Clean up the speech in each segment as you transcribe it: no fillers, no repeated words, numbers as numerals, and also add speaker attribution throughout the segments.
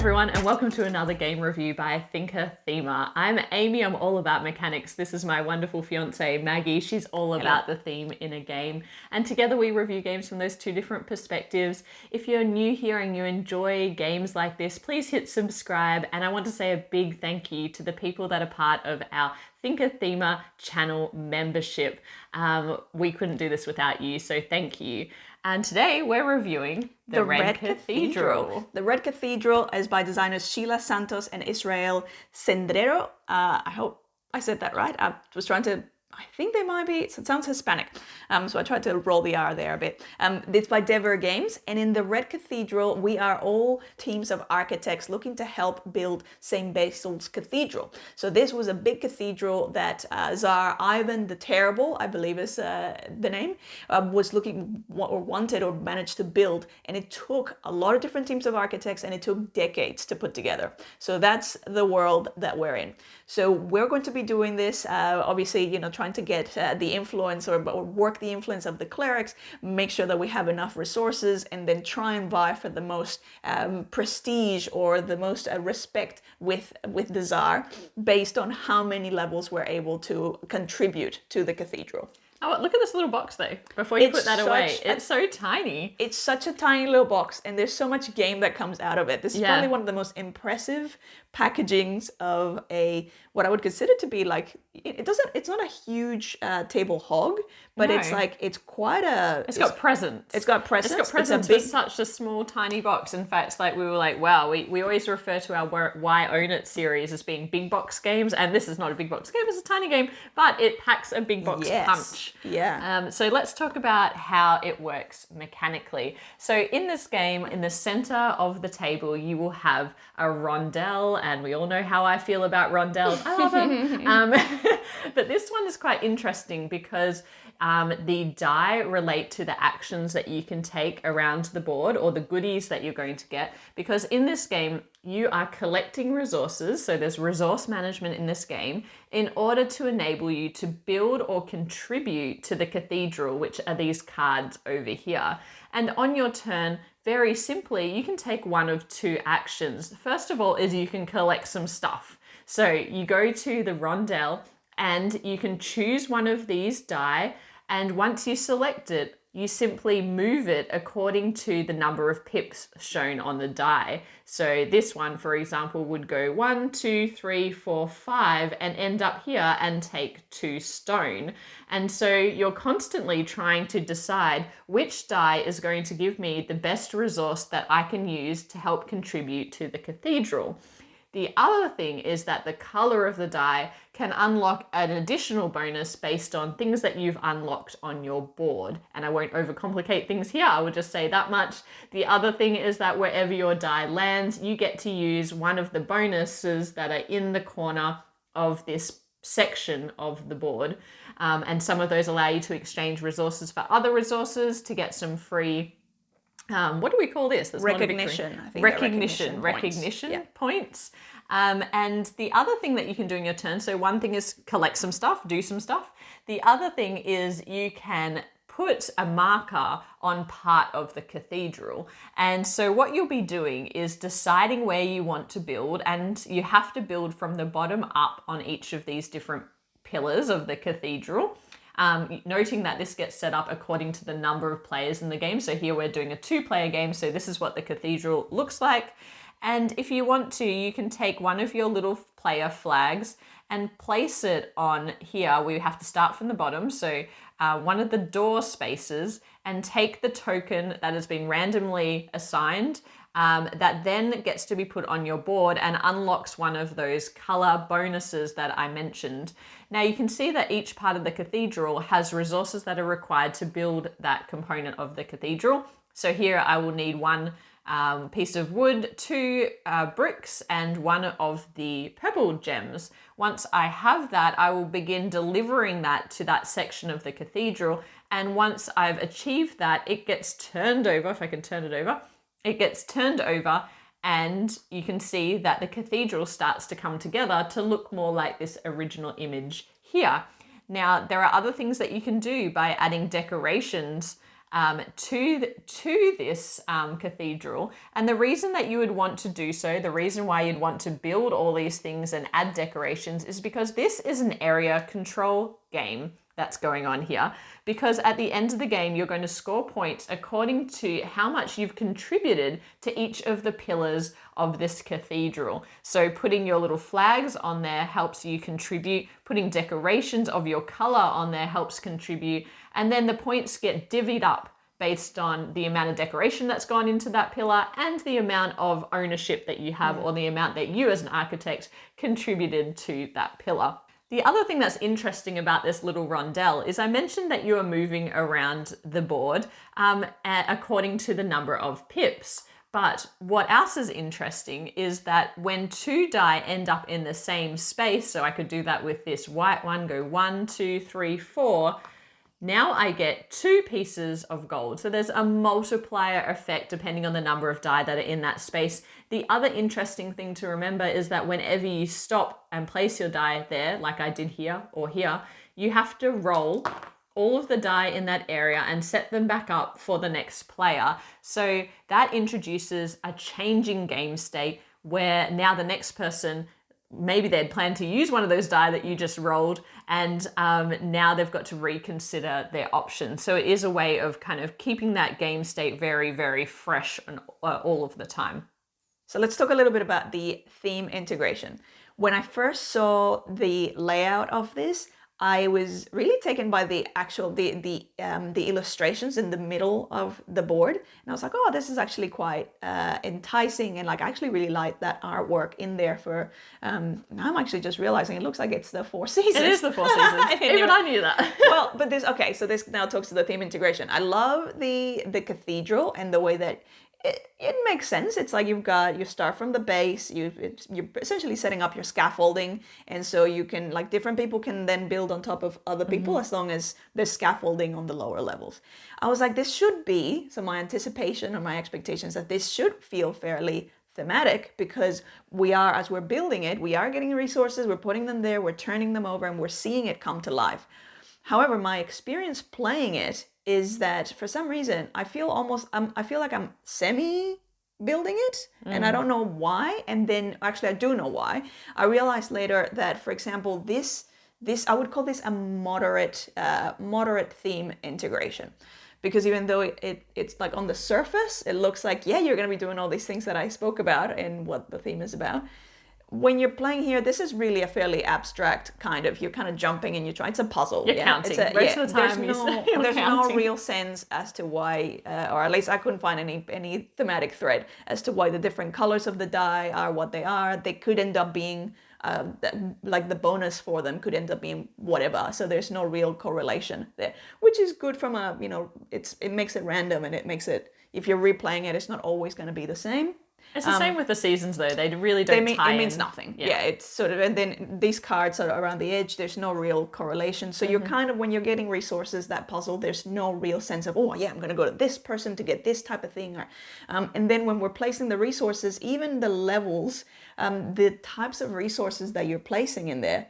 Speaker 1: everyone, and welcome to another game review by ThinkerThemer. I'm Amy, I'm all about mechanics. This is my wonderful fiance, Maggie. She's all about the theme in a game. And together we review games from those two different perspectives. If you're new here and you enjoy games like this, please hit subscribe. And I want to say a big thank you to the people that are part of our ThinkerThemer channel membership. We couldn't do this without you, so thank you. And today we're reviewing the Red Cathedral.
Speaker 2: The Red Cathedral is by designers Sheila Santos and Israel Cendrero. I hope I said that right. I was trying to, I think they might be, it sounds Hispanic. So I tried to roll the R there a bit. It's by Devir Games. And in the Red Cathedral, we are all teams of architects looking to help build St. Basil's Cathedral. So this was a big cathedral that Tsar Ivan the Terrible, I believe is the name, was looking or wanted or managed to build. And it took a lot of different teams of architects and it took decades to put together. So that's the world that we're in. So we're going to be doing this, obviously, trying to get the influence or work the influence of the clerics, make sure that we have enough resources, and then try and vie for the most prestige or the most respect with the Tsar based on how many levels we're able to contribute to the cathedral.
Speaker 1: Oh, look at this little box though, before you put that away. It's so tiny.
Speaker 2: It's such a tiny little box and there's so much game that comes out of it. This is probably one of the most impressive packagings of what I would consider to be like, it's not a huge table hog, but it's like, it's quite a...
Speaker 1: It's got presents.
Speaker 2: It's got presents.
Speaker 1: It's got presents for such a small, tiny box. In fact, we were like, wow, we always refer to our Why Own It series as being big box games. And this is not a big box game, it's a tiny game, but it packs a big box punch.
Speaker 2: Yeah.
Speaker 1: So let's talk about how it works mechanically. So in this game, in the center of the table, you will have a rondel, and we all know how I feel about rondels. I love them. But this one is quite interesting because the die relate to the actions that you can take around the board or the goodies that you're going to get. Because in this game, you are collecting resources, so there's resource management in this game, in order to enable you to build or contribute to the cathedral, which are these cards over here. And on your turn, very simply, you can take one of two actions. First of all is you can collect some stuff. So you go to the rondel and you can choose one of these die, and once you select it, you simply move it according to the number of pips shown on the die. So this one, for example, would go 1, 2, 3, 4, 5 and end up here and take 2 stone. And so you're constantly trying to decide which die is going to give me the best resource that I can use to help contribute to the cathedral. The other thing is that the color of the die can unlock an additional bonus based on things that you've unlocked on your board. And I won't overcomplicate things here, I will just say that much. The other thing is that wherever your die lands, you get to use one of the bonuses that are in the corner of this section of the board. And some of those allow you to exchange resources for other resources to get some free what do we call this? That's
Speaker 2: recognition. I think
Speaker 1: recognition points. And the other thing that you can do in your turn, so one thing is collect some stuff, do some stuff. The other thing is you can put a marker on part of the cathedral. And so what you'll be doing is deciding where you want to build, and you have to build from the bottom up on each of these different pillars of the cathedral. Noting that this gets set up according to the number of players in the game. So here we're doing a 2-player game, so this is what the cathedral looks like. And if you want to, you can take one of your little player flags and place it on here. We have to start from the bottom, so one of the door spaces, and take the token that has been randomly assigned that then gets to be put on your board and unlocks one of those color bonuses that I mentioned. Now you can see that each part of the cathedral has resources that are required to build that component of the cathedral. So here I will need 1 piece of wood, 2 bricks, and 1 of the purple gems. Once I have that, I will begin delivering that to that section of the cathedral. And once I've achieved that, it gets turned over, if I can turn it over, it gets turned over, and you can see that the cathedral starts to come together to look more like this original image here. Now, there are other things that you can do by adding decorations to this cathedral. And the reason that you would want to do so, the reason why you'd want to build all these things and add decorations is because this is an area control game that's going on here. Because at the end of the game, you're going to score points according to how much you've contributed to each of the pillars of this cathedral. So putting your little flags on there helps you contribute. Putting decorations of your color on there helps contribute. And then the points get divvied up based on the amount of decoration that's gone into that pillar and the amount of ownership that you have or the amount that you as an architect contributed to that pillar. The other thing that's interesting about this little rondel is I mentioned that you are moving around the board according to the number of pips. But what else is interesting is that when 2 die end up in the same space, so I could do that with this white one, go 1, 2, 3, 4, now I get 2 pieces of gold. So there's a multiplier effect depending on the number of die that are in that space. The other interesting thing to remember is that whenever you stop and place your die there, like I did here or here, you have to roll all of the die in that area and set them back up for the next player. So that introduces a changing game state where now the next person, maybe they'd planned to use one of those die that you just rolled, and now they've got to reconsider their options. So it is a way of kind of keeping that game state very, very fresh and, all of the time.
Speaker 2: So let's talk a little bit about the theme integration. When I first saw the layout of this, I was really taken by the actual the illustrations in the middle of the board, and I was like, oh, this is actually quite enticing, and like I actually really like that artwork in there. For now, I'm actually just realizing it looks like it's the 4 seasons.
Speaker 1: It is the 4 seasons. Even I knew that.
Speaker 2: Well, but this so this now talks to the theme integration. I love the cathedral and the way that it makes sense. It's like you start from the base, you're essentially setting up your scaffolding, and so you can, like, different people can then build on top of other people as long as there's scaffolding on the lower levels. I was like, this should be, so my anticipation or my expectations that this should feel fairly thematic, because we are, as we're building it, we are getting resources, we're putting them there, we're turning them over, and we're seeing it come to life. However, my experience playing it is that for some reason I feel like I'm semi building it, and I don't know why. And then actually I do know why. I realized later that, for example, this I would call this a moderate theme integration, because even though it's like on the surface it looks like, yeah, you're going to be doing all these things that I spoke about and what the theme is about, when you're playing here, this is really a fairly abstract kind of, you're kind of jumping and you're trying, it's a puzzle.
Speaker 1: You're counting. Most of the time
Speaker 2: there's no real sense as to why, or at least I couldn't find any thematic thread as to why the different colors of the die are what they are. They could end up being, like the bonus for them could end up being whatever. So there's no real correlation there, which is good from a, it makes it random, and it makes it, if you're replaying it, it's not always going to be the same.
Speaker 1: It's the same with the seasons, though. They really don't tie in.
Speaker 2: It means nothing. Yeah, it's sort of, and then these cards are around the edge. There's no real correlation. So you're kind of, when you're getting resources, that puzzle, there's no real sense of, oh, yeah, I'm going to go to this person to get this type of thing. Or, and then when we're placing the resources, even the levels, the types of resources that you're placing in there,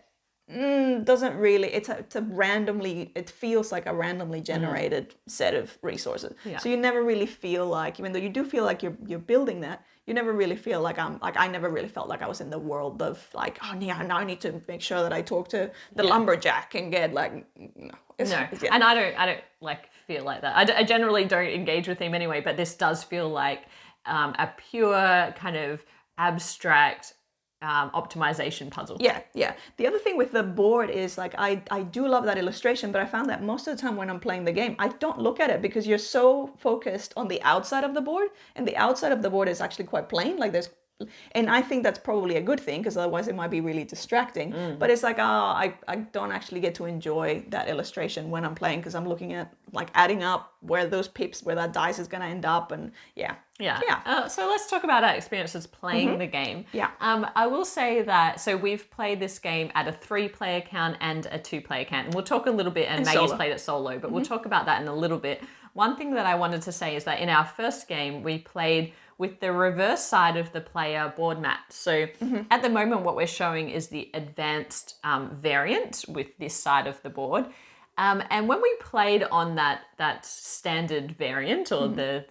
Speaker 2: doesn't really, it feels like a randomly generated set of resources. Yeah. So you never really feel like, even though you do feel like you're building that, you never really feel like I never really felt like I was in the world of like, oh yeah, now I need to make sure that I talk to the lumberjack and get like, no.
Speaker 1: And I don't like feel like that. I generally don't engage with him anyway, but this does feel like a pure kind of abstract optimization puzzle.
Speaker 2: Yeah. The other thing with the board is, like, I do love that illustration, but I found that most of the time when I'm playing the game, I don't look at it because you're so focused on the outside of the board, and the outside of the board is actually quite plain. Like and I think that's probably a good thing, because otherwise it might be really distracting. But it's like, I don't actually get to enjoy that illustration when I'm playing, because I'm looking at, like, adding up where that dice is going to end up, and yeah.
Speaker 1: So let's talk about our experiences playing the game.
Speaker 2: Yeah.
Speaker 1: I will say that, so we've played this game at a 3-player count and a 2-player count, and we'll talk a little bit, and Maggie's played it solo, but we'll talk about that in a little bit. One thing that I wanted to say is that in our first game, we played with the reverse side of the player board map. So at the moment, what we're showing is the advanced variant with this side of the board. And when we played on that standard variant or the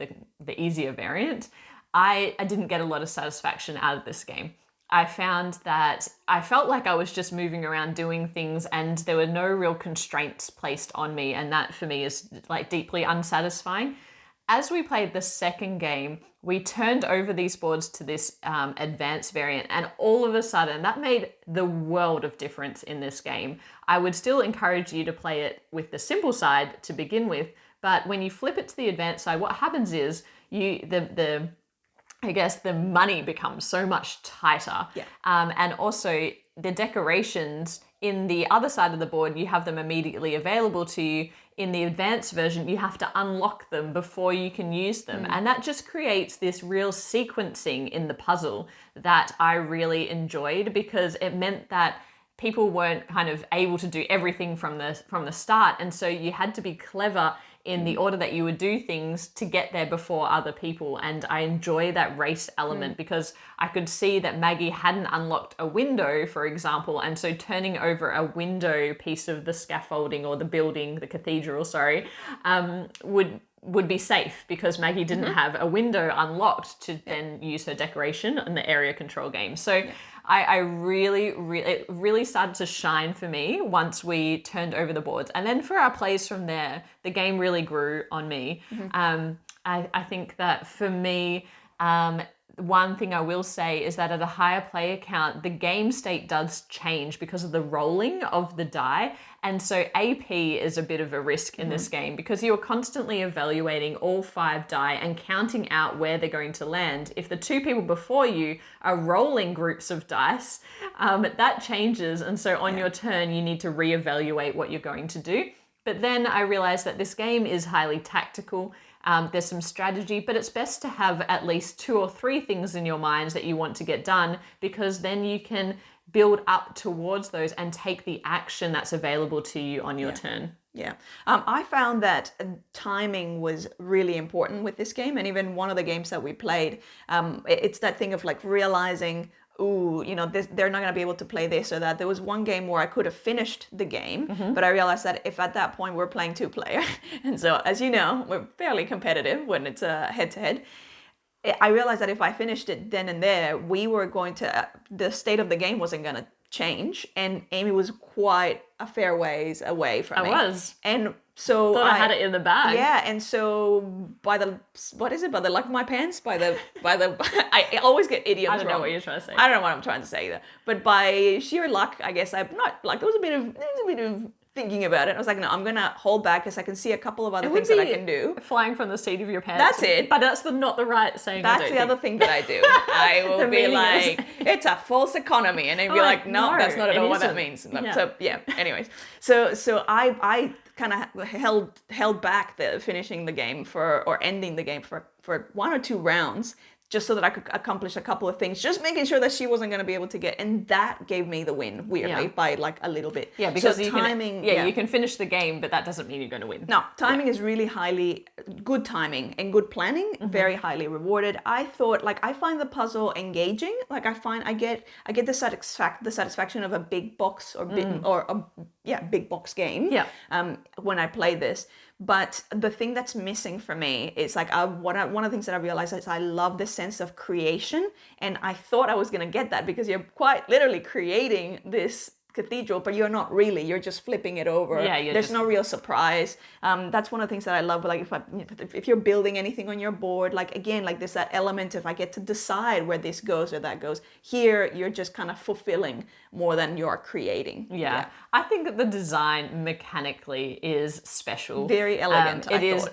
Speaker 1: easier variant, I didn't get a lot of satisfaction out of this game. I found that I felt like I was just moving around doing things and there were no real constraints placed on me, and that for me is like deeply unsatisfying. As we played the second game, we turned over these boards to this advanced variant, and all of a sudden that made the world of difference in this game. I would still encourage you to play it with the simple side to begin with, but when you flip it to the advanced side, what happens is I guess the money becomes so much tighter.
Speaker 2: Yeah.
Speaker 1: And also the decorations in the other side of the board, you have them immediately available to you. In the advanced version, you have to unlock them before you can use them. And that just creates this real sequencing in the puzzle that I really enjoyed, because it meant that people weren't kind of able to do everything from the start. And so you had to be clever in the order that you would do things to get there before other people. And I enjoy that race element because I could see that Maggie hadn't unlocked a window, for example, and so turning over a window piece of the scaffolding or the building, the cathedral, would be safe because Maggie didn't have a window unlocked to then use her decoration in the area control game. So I it really started to shine for me once we turned over the boards. And then for our plays from there, the game really grew on me. I think that for me, one thing I will say is that at a higher player count, the game state does change because of the rolling of the die. And so AP is a bit of a risk in this game because you're constantly evaluating all 5 die and counting out where they're going to land. If the 2 people before you are rolling groups of dice, that changes. And so on your turn, you need to reevaluate what you're going to do. But then I realized that this game is highly tactical. There's some strategy, but it's best to have at least 2 or 3 things in your mind that you want to get done, because then you can build up towards those and take the action that's available to you on your turn.
Speaker 2: Yeah. I found that timing was really important with this game. And even one of the games that we played, it's that thing of like realizing, they're not going to be able to play this or that. There was one game where I could have finished the game, but I realized that if at that point we're playing 2-player, and so as you know, we're fairly competitive when it's a head-to-head, I realized that if I finished it then and there, the state of the game wasn't going to change, and Amy was quite a fair ways away from me.
Speaker 1: I was.
Speaker 2: And so
Speaker 1: Thought I had it in the bag.
Speaker 2: Yeah, and so by the luck of my pants, I always get idioms wrong.
Speaker 1: I don't know what you're trying to say.
Speaker 2: I don't know what I'm trying to say either. But by sheer luck, I guess there was a bit of thinking about it. I was like, no, I'm gonna hold back because I can see a couple of other things that I can do.
Speaker 1: Flying from the seat of your pants.
Speaker 2: That's it.
Speaker 1: But that's not the right saying.
Speaker 2: That's the other thing that I do. I will be like, it's a false economy, and I'd be like, no, that's not at all what that means.
Speaker 1: Yeah.
Speaker 2: So yeah. Anyways, so I kind of held back the finishing the game or ending the game for 1 or 2 rounds, just so that I could accomplish a couple of things, just making sure that she wasn't going to be able to get, and that gave me the win, weirdly, by like a little bit.
Speaker 1: Yeah, because
Speaker 2: so timing.
Speaker 1: You can finish the game, but that doesn't mean you're going to win.
Speaker 2: No, timing is really good timing and good planning, very highly rewarded. I thought, like, I find the puzzle engaging. Like, I get the satisfaction of a big box or big box game.
Speaker 1: Yeah.
Speaker 2: When I play this. But the thing that's missing for me is like one of the things that I realized is I love the sense of creation, and I thought I was going to get that because you're quite literally creating this cathedral, but you're not really. You're just flipping it over.
Speaker 1: Yeah,
Speaker 2: there's no real surprise. That's one of the things that I love. Like if you're building anything on your board, like again, like there's that element of I get to decide where this goes or that goes. Here, you're just kind of fulfilling more than you're creating.
Speaker 1: Yeah. I think that the design mechanically is special.
Speaker 2: Very elegant.
Speaker 1: It is,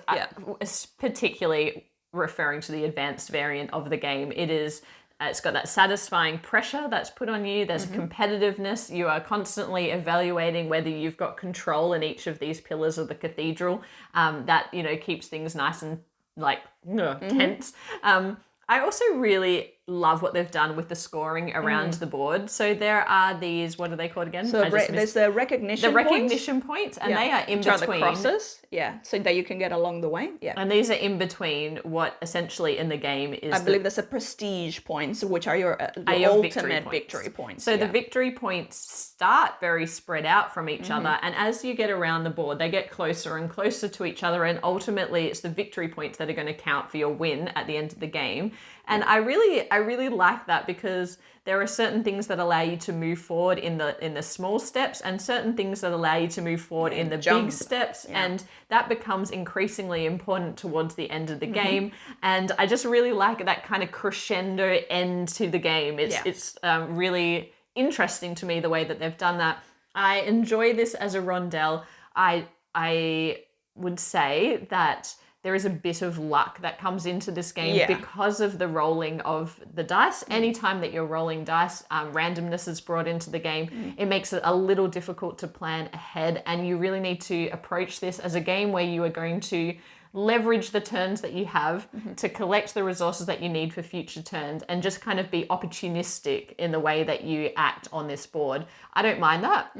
Speaker 1: particularly referring to the advanced variant of the game. It is. It's got that satisfying pressure that's put on you. There's competitiveness. You are constantly evaluating whether you've got control in each of these pillars of the cathedral. That keeps things nice and tense. I also really love what they've done with the scoring around the board. So there are these, what are they called again?
Speaker 2: So there's the recognition
Speaker 1: points, and they are in
Speaker 2: which
Speaker 1: between.
Speaker 2: are the crosses, so that you can get along the way. Yeah.
Speaker 1: And these are in between what essentially in the game is.
Speaker 2: I believe there's a prestige points, which are your ultimate victory points.
Speaker 1: So the victory points start very spread out from each other, and as you get around the board, they get closer and closer to each other, and ultimately it's the victory points that are going to count for your win at the end of the game. And I really like that, because there are certain things that allow you to move forward in the small steps, and certain things that allow you to move forward in the big steps, and that becomes increasingly important towards the end of the game. And I just really like that kind of crescendo end to the game. It's really interesting to me the way that they've done that. I enjoy this as a rondel. I would say that there is a bit of luck that comes into this game because of the rolling of the dice. Anytime that you're rolling dice, randomness is brought into the game. It makes it a little difficult to plan ahead, and you really need to approach this as a game where you are going to leverage the turns that you have to collect the resources that you need for future turns, and just kind of be opportunistic in the way that you act on this board. I don't mind that.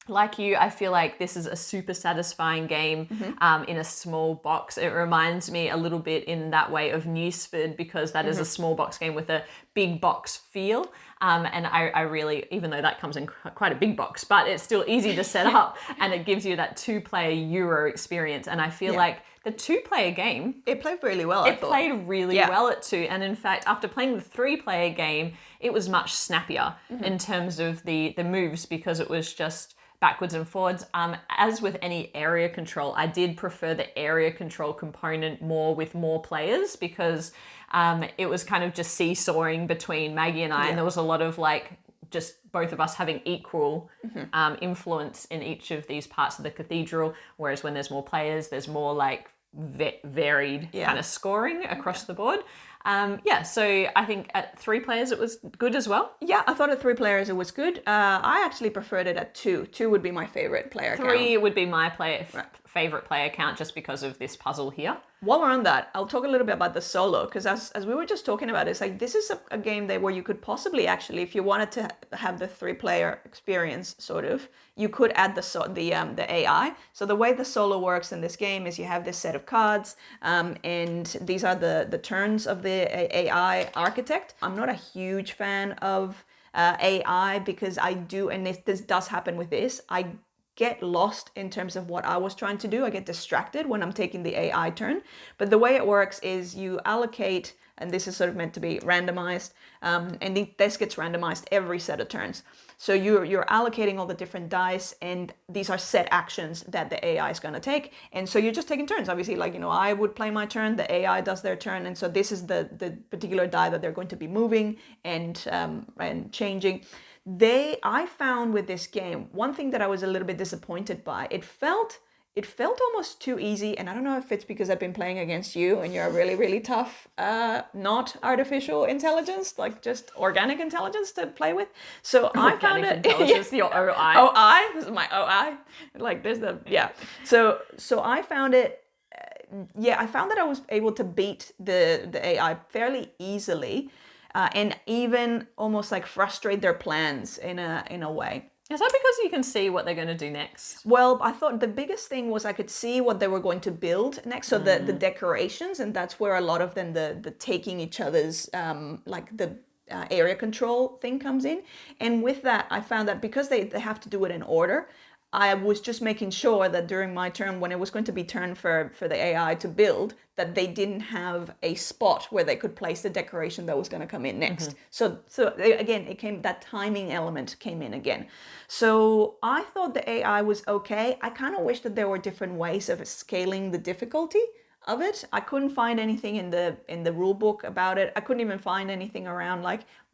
Speaker 1: Like you, I feel like this is a super satisfying game in a small box. It reminds me a little bit in that way of Newsford, because that is a small box game with a big box feel. And I really, even though that comes in quite a big box, but it's still easy to set up, and it gives you that 2-player Euro experience. And I feel like the 2-player game,
Speaker 2: it played really well.
Speaker 1: It played really well at 2. And in fact, after playing the 3-player game, it was much snappier in terms of the moves, because it was just backwards and forwards. As with any area control, I did prefer the area control component more with more players, because it was kind of just seesawing between Maggie and I, and there was a lot of just both of us having equal influence in each of these parts of the cathedral, whereas when there's more players, there's more varied kind of scoring across the board. So I think at 3 players it was good as well. Yeah,
Speaker 2: I thought at 3 players it was good. I actually preferred it at 2. 2 would be my favorite player count.
Speaker 1: 3 would be my favorite player count, just because of this puzzle here.
Speaker 2: While we're on that, I'll talk a little bit about the solo, because as we were just talking about, it's like this is a game where you could possibly actually, if you wanted to have the 3-player experience, sort of, you could add the AI. So the way the solo works in this game is you have this set of cards, and these are the turns of the AI architect. I'm not a huge fan of AI, because I do, and this does happen with this, I get lost in terms of what I was trying to do. I get distracted when I'm taking the AI turn. But the way it works is you allocate, and this is sort of meant to be randomized, and this gets randomized every set of turns. So you're allocating all the different dice, and these are set actions that the AI is going to take. And so you're just taking turns. Obviously, I would play my turn, the AI does their turn, and so this is the particular die that they're going to be moving and changing. I found with this game, one thing that I was a little bit disappointed by, it felt almost too easy, and I don't know if it's because I've been playing against you and you're really, really tough, not artificial intelligence, just organic intelligence to play with. So I found it...
Speaker 1: Your OI.
Speaker 2: OI? This is my OI. So I found it... I found that I was able to beat the AI fairly easily, and even almost frustrate their plans in a way.
Speaker 1: Is that because you can see what they're going to do next?
Speaker 2: Well, I thought the biggest thing was I could see what they were going to build next, so the decorations, and that's where a lot of then the taking each other's area control thing comes in. And with that, I found that because they have to do it in order, I was just making sure that during my turn, when it was going to be turn for the AI to build, that they didn't have a spot where they could place the decoration that was going to come in next. So again, that timing element came in again. So I thought the AI was okay. I kind of wish that there were different ways of scaling the difficulty of it. I couldn't find anything in the rule book about it. I couldn't even find anything around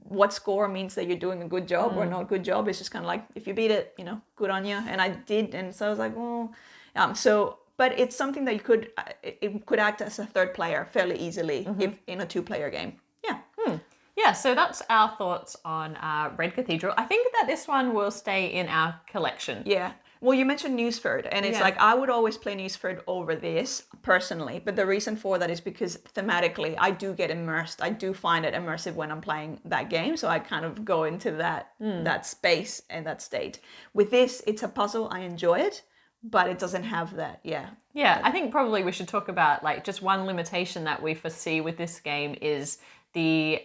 Speaker 2: what score means that you're doing a good job or not good job. It's just kind of if you beat it, good on you. And I did, and so I was like, well, but it's something that it could act as a 3rd player fairly easily if in a 2-player game. Yeah.
Speaker 1: Yeah, so that's our thoughts on Red Cathedral. I think that this one will stay in our collection.
Speaker 2: Yeah. Well, you mentioned Newsford, and it's
Speaker 1: Yeah.
Speaker 2: like I would always play Newsford over this personally, but the reason for that is because thematically I do get immersed. I do find it immersive when I'm playing that game, so I kind of go into that space and that state. With this, it's a puzzle. I enjoy it, but it doesn't have that.
Speaker 1: Yeah, I think probably we should talk about like just one limitation that we foresee with this game is the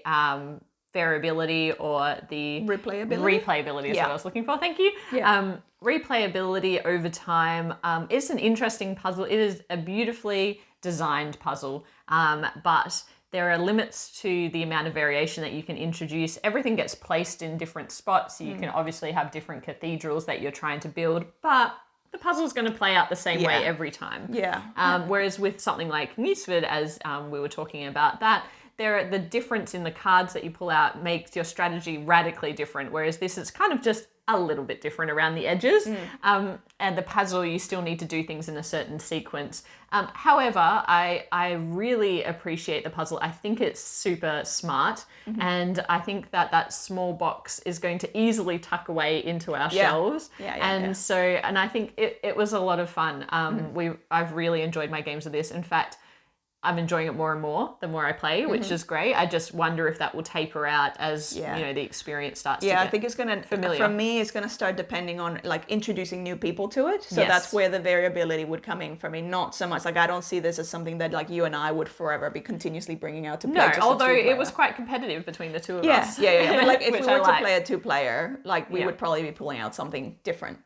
Speaker 1: variability or the replayability is what I was looking for. Thank you.
Speaker 2: Yeah.
Speaker 1: Replayability over time is an interesting puzzle. It is a beautifully designed puzzle, but there are limits to the amount of variation that you can introduce. Everything gets placed in different spots, so you can obviously have different cathedrals that you're trying to build, but the puzzle's going to play out the same way every time. Whereas with something like Newsford, as we were talking about that, the difference in the cards that you pull out makes your strategy radically different, whereas this is kind of just a little bit different around the edges. And the puzzle, you still need to do things in a certain sequence. However, I really appreciate the puzzle. I think it's super smart, and I think that small box is going to easily tuck away into our shelves. And I think it was a lot of fun. I've really enjoyed my games with this. In fact, I'm enjoying it more and more the more I play, which is great. I just wonder if that will taper out as the experience starts to get
Speaker 2: I think it's gonna familiar. For me, it's gonna start depending on like introducing new people to it. So that's where the variability would come in for me. Not so much like I don't see this as something that like you and I would forever be continuously bringing out to play.
Speaker 1: No, although it was quite competitive between the two of us.
Speaker 2: But like if we were to play a 2-player, like we would probably be pulling out something different.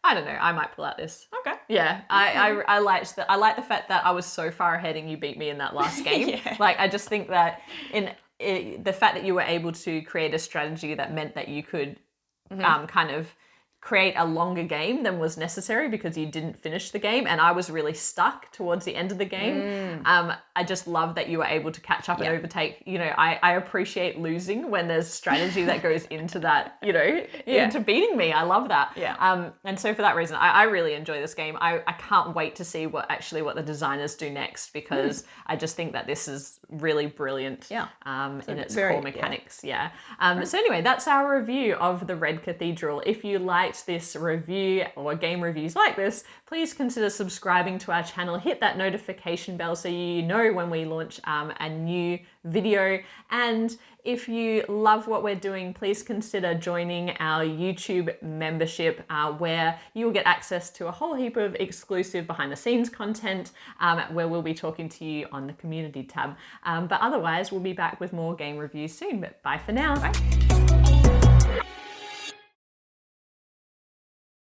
Speaker 1: I don't know. I might pull out this.
Speaker 2: Okay.
Speaker 1: Yeah, I liked I like the fact that I was so far ahead and you beat me in that last game. Like I just think that the fact that you were able to create a strategy that meant that you could kind of create a longer game than was necessary because you didn't finish the game, and I was really stuck towards the end of the game. I just love that you were able to catch up and overtake. You know, I appreciate losing when there's strategy that goes into that, into beating me. I love that. And so for that reason, I really enjoy this game. I can't wait to see what the designers do next, because I just think that this is really brilliant in its core mechanics. So anyway, that's our review of the Red Cathedral. If you liked this review or game reviews like this, please consider subscribing to our channel. Hit that notification bell so you know when we launch a new video. And if you love what we're doing, please consider joining our YouTube membership, where you will get access to a whole heap of exclusive behind the scenes content, where we'll be talking to you on the community tab. But otherwise, we'll be back with more game reviews soon. But bye for now.
Speaker 2: Bye.